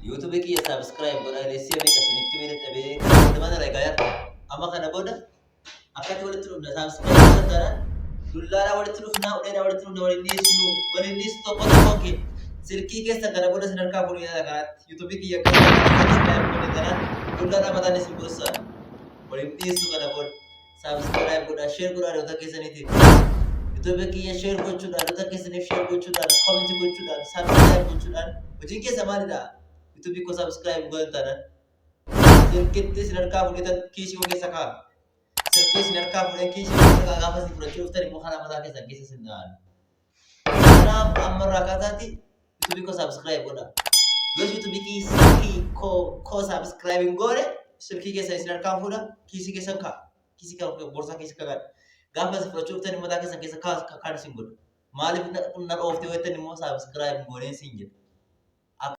YouTube kiyya subscribe godhaa leessee meeqa isinitti miidhagdhabee kan mana ragaayaa amma kana booda akkatti walitti dhufna subscribe godhataadhaan dullaadhaa walitti dhufnaa uleedhaa walitti dhufna waliin dhiisu tokko tokkoon kee silkii keessa kana booda sin harkaa fuudhee kanaatti YouTube kiyya kan subscribe godhataadhaan dullaadhaa mataan isin gosa waliin dhiisu kana booda subscribe godhaa share godhaa dhaloota keessaniitiif YouTube kiyya share gochuudhaan dhaloota keessaniif share gochuudhaan comment gochuudhaan subscribe gochuudhaan hojii keessa maalidha YouTube ko subscribe godhataadhaan silkitti sin harkaa fuudhetan kiisii keessa kaa silkii sin harkaa fuudhee kiisii keessa gaafa si fudhachuu dhuftan immoo karaa mataa keessan keessa sin dha'an kanaaf amma irraa kaataatti YouTube ko subscribe godhaa yoo YouTube kiisii ko subscribe hin goone silkii keessa sin harkaa fuudha kiisii keessan kaa kiisii kan borsaa keessa kaa gaafa si fudhachuu dhuftan mataa keessan keessa kaa kan sin godha maaliif na dhoofte weettan immoo subscribe gooneen sin jedha